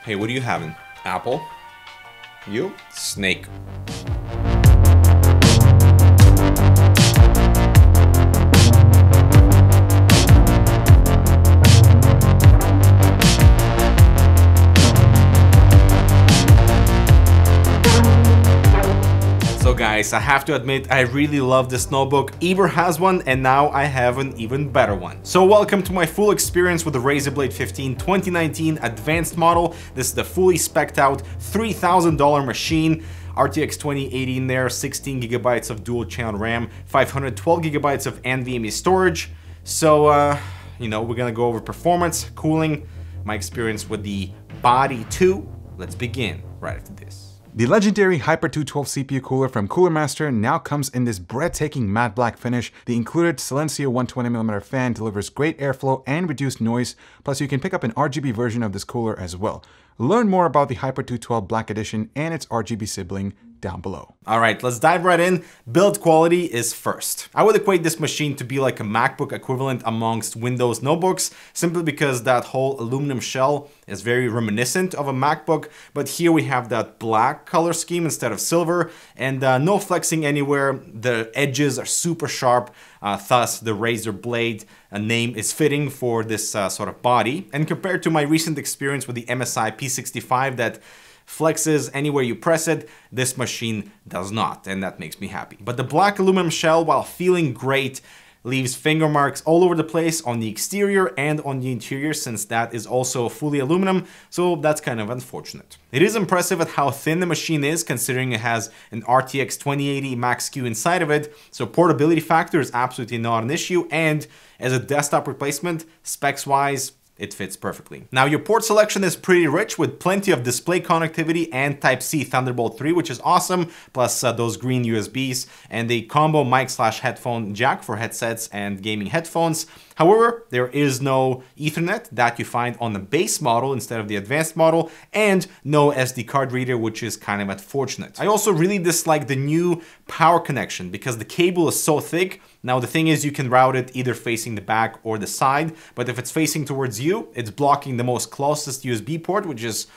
Hey, what are you having? Apple? You? Snake. So guys, I have to admit, I really love this notebook. Eber has one, and now I have an even better one. So welcome to my full experience with the Razer Blade 15 2019 advanced model. This is the fully spec'd out $3,000 machine. RTX 2080 in there, 16 gigabytes of dual channel RAM, 512 gigabytes of NVMe storage. So, you know, we're gonna go over performance, cooling, my experience with the body too. Let's begin right after this. The legendary Hyper 212 CPU cooler from Cooler Master now comes in this breathtaking matte black finish. The included Silencio 120mm fan delivers great airflow and reduced noise, plus you can pick up an RGB version of this cooler as well. Learn more about the Hyper 212 Black Edition and its RGB sibling down below. All right, let's dive right in. Build quality is first. I would equate this machine to be like a MacBook equivalent amongst Windows notebooks, simply because that whole aluminum shell is very reminiscent of a MacBook, but here we have that black color scheme instead of silver, and no flexing anywhere. The edges are super sharp, thus the Razer Blade name is fitting for this sort of body. And compared to my recent experience with the MSI P65 that flexes anywhere you press it, this machine does not, and that makes me happy. But the black aluminum shell, while feeling great, leaves finger marks all over the place on the exterior and on the interior, since that is also fully aluminum, so that's kind of unfortunate. It is impressive at how thin the machine is, considering it has an RTX 2080 Max-Q inside of it, so portability factor is absolutely not an issue, and as a desktop replacement, specs-wise, it fits perfectly. Now, your port selection is pretty rich with plenty of display connectivity and Type-C Thunderbolt 3, which is awesome, plus those green USBs and a combo mic/headphone jack for headsets and gaming headphones. However, there is no Ethernet that you find on the base model instead of the advanced model, and no SD card reader, which is kind of unfortunate. I also really dislike the new power connection because the cable is so thick. Now, the thing is, you can route it either facing the back or the side, but if it's facing towards you, it's blocking the most closest USB port, which is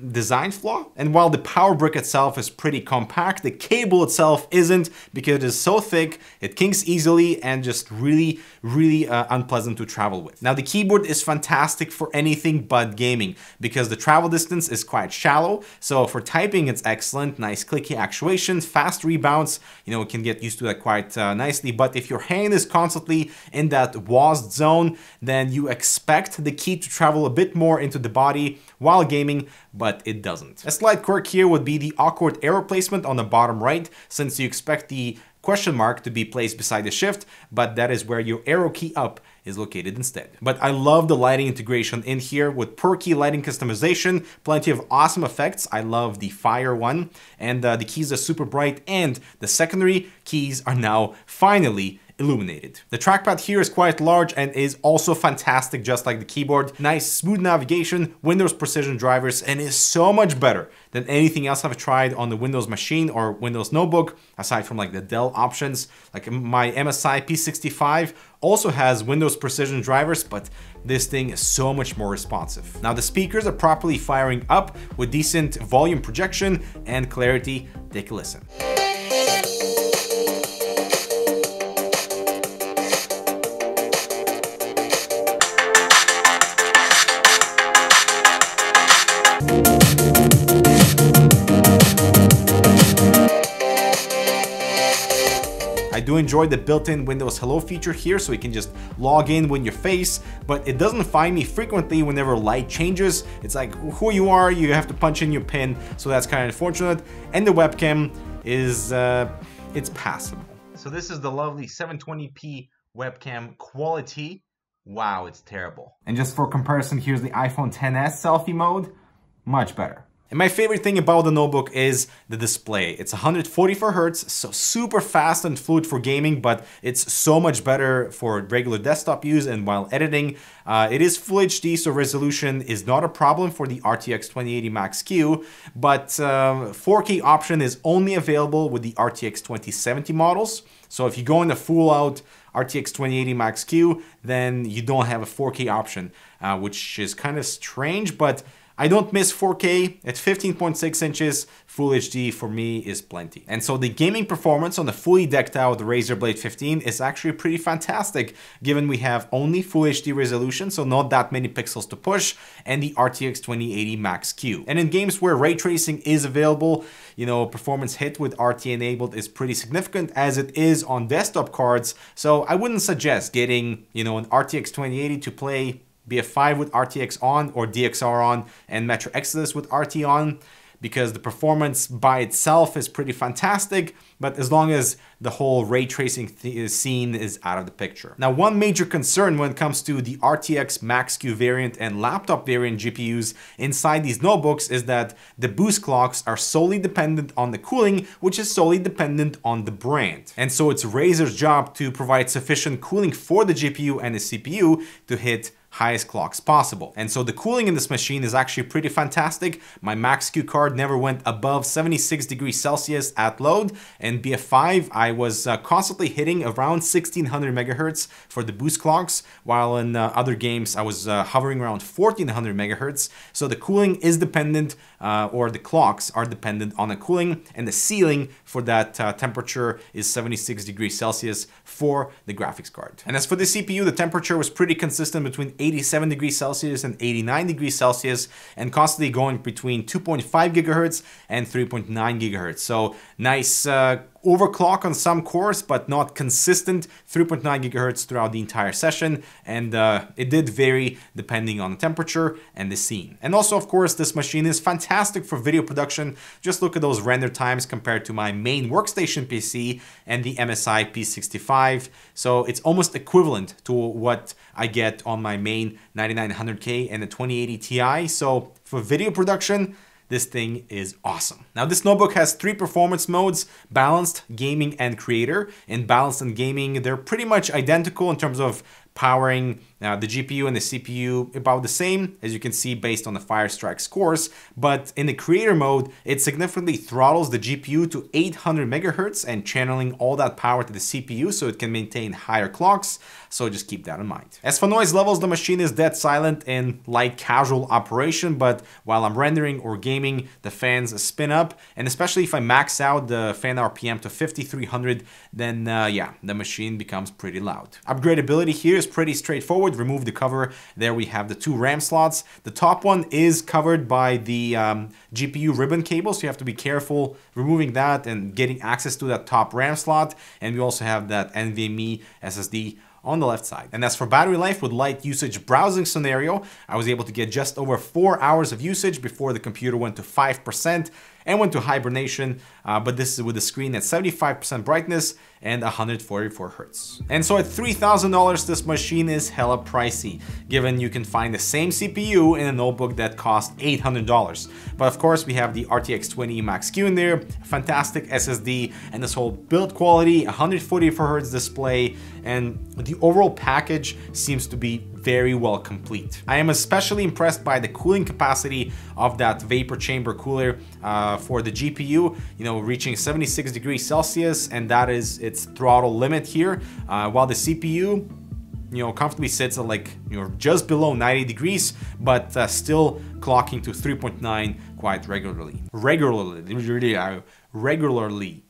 design flaw. And while the power brick itself is pretty compact, the cable itself isn't, because it is so thick, it kinks easily and just really unpleasant to travel with. Now, the keyboard is fantastic for anything but gaming because the travel distance is quite shallow. So for typing, it's excellent, nice clicky actuation, fast rebounds, you know, it can get used to that quite nicely. But if your hand is constantly in that WASD zone, then you expect the key to travel a bit more into the body while gaming, but it doesn't. A slight quirk here would be the awkward arrow placement on the bottom right, since you expect the question mark to be placed beside the shift, but that is where your arrow key up is located instead. But I love the lighting integration in here with per key lighting customization, plenty of awesome effects. I love the fire one, and the keys are super bright, and the secondary keys are now finally illuminated. The trackpad here is quite large and is also fantastic, just like the keyboard. Nice smooth navigation, Windows precision drivers, and is so much better than anything else I've tried on the Windows machine or Windows notebook, aside from like the Dell options. Like my MSI P65 also has Windows precision drivers, but this thing is so much more responsive. Now, the speakers are properly firing up with decent volume projection and clarity. Take a listen. I do enjoy the built-in Windows Hello feature here, so you can just log in with your face, but it doesn't find me frequently whenever light changes. It's like who you are, you have to punch in your PIN, so that's kind of unfortunate. And the webcam is, it's passable. So this is the lovely 720p webcam quality. Wow, it's terrible. And just for comparison, here's the iPhone XS selfie mode, much better. And my favorite thing about the notebook is the display. It's 144 Hz, so super fast and fluid for gaming, but it's so much better for regular desktop use and while editing. It is Full HD, so resolution is not a problem for the RTX 2080 Max-Q, but 4K option is only available with the RTX 2070 models. So if you go in the full out RTX 2080 Max-Q, then you don't have a 4K option, which is kind of strange, but I don't miss 4K. At 15.6 inches, Full HD for me is plenty. And so the gaming performance on the fully decked out Razer Blade 15 is actually pretty fantastic, given we have only Full HD resolution, so not that many pixels to push, and the RTX 2080 Max-Q. And in games where ray tracing is available, you know, performance hit with RT enabled is pretty significant, as it is on desktop cards. So I wouldn't suggest getting, you know, an RTX 2080 to play BF5 with RTX on or DXR on and Metro Exodus with RT on, because the performance by itself is pretty fantastic, but as long as the whole ray tracing scene is out of the picture. Now, one major concern when it comes to the RTX Max-Q variant and laptop variant GPUs inside these notebooks is that the boost clocks are solely dependent on the cooling, which is solely dependent on the brand. And so it's Razer's job to provide sufficient cooling for the GPU and the CPU to hit highest clocks possible. And so the cooling in this machine is actually pretty fantastic. My Max-Q card never went above 76 degrees Celsius at load, and BF5 I was constantly hitting around 1600 megahertz for the boost clocks, while in other games I was hovering around 1400 megahertz. So the cooling is dependent, or the clocks are dependent on the cooling, and the ceiling for that temperature is 76 degrees Celsius for the graphics card. And as for the CPU, the temperature was pretty consistent between 87 degrees Celsius and 89 degrees Celsius, and constantly going between 2.5 gigahertz and 3.9 gigahertz. So nice overclock on some cores, but not consistent 3.9 gigahertz throughout the entire session. And it did vary depending on the temperature and the scene. And also, of course, this machine is fantastic for video production. Just look at those render times compared to my main workstation PC and the MSI P65. So it's almost equivalent to what I get on my main 9900K and the 2080 Ti. So for video production, this thing is awesome. Now, this notebook has 3 performance modes: balanced, gaming, and creator. In balanced and gaming, they're pretty much identical in terms of powering the GPU and the CPU about the same, as you can see based on the Firestrike scores. But in the creator mode, it significantly throttles the GPU to 800 megahertz and channeling all that power to the CPU so it can maintain higher clocks. So just keep that in mind. As for noise levels, the machine is dead silent in light casual operation, but while I'm rendering or gaming, the fans spin up. And especially if I max out the fan RPM to 5300, then yeah, the machine becomes pretty loud. Upgradeability here is pretty straightforward. Remove the cover. There we have the 2 RAM slots. The top one is covered by the GPU ribbon cable, so you have to be careful removing that and getting access to that top RAM slot. And we also have that NVMe SSD on the left side. And as for battery life, with light usage browsing scenario, I was able to get just over 4 hours of usage before the computer went to 5% and went to hibernation, but this is with the screen at 75% brightness and 144 Hertz. And so at $3,000, this machine is hella pricey, given you can find the same CPU in a notebook that costs $800. But of course, we have the RTX 2080 Max-Q in there, fantastic SSD, and this whole build quality, 144 Hertz display, and the overall package seems to be very well complete. I am especially impressed by the cooling capacity of that vapor chamber cooler for the GPU, you know, reaching 76 degrees Celsius, and that is its throttle limit here, while the CPU, you know, comfortably sits at like, you know, just below 90 degrees, but still clocking to 3.9 quite regularly. Regularly.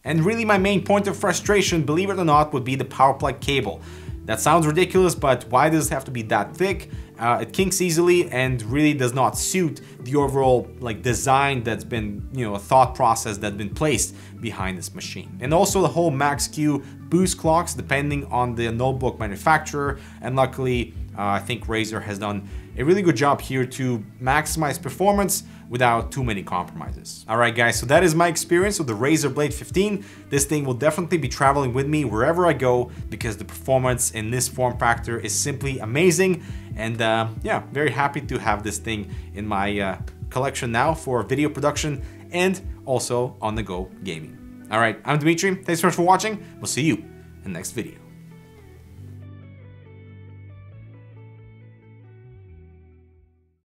And really my main point of frustration, believe it or not, would be the power plug cable. That sounds ridiculous, but why does it have to be that thick? It kinks easily and really does not suit the overall like design that's been, you know, a thought process that's been placed behind this machine. And also the whole Max-Q boost clocks depending on the notebook manufacturer, and luckily I think Razer has done a really good job here to maximize performance without too many compromises. All right, guys, so that is my experience with the Razer Blade 15. This thing will definitely be traveling with me wherever I go because the performance in this form factor is simply amazing. And yeah, very happy to have this thing in my collection now for video production and also on-the-go gaming. All right, I'm Dmitry. Thanks so much for watching. We'll see you in the next video.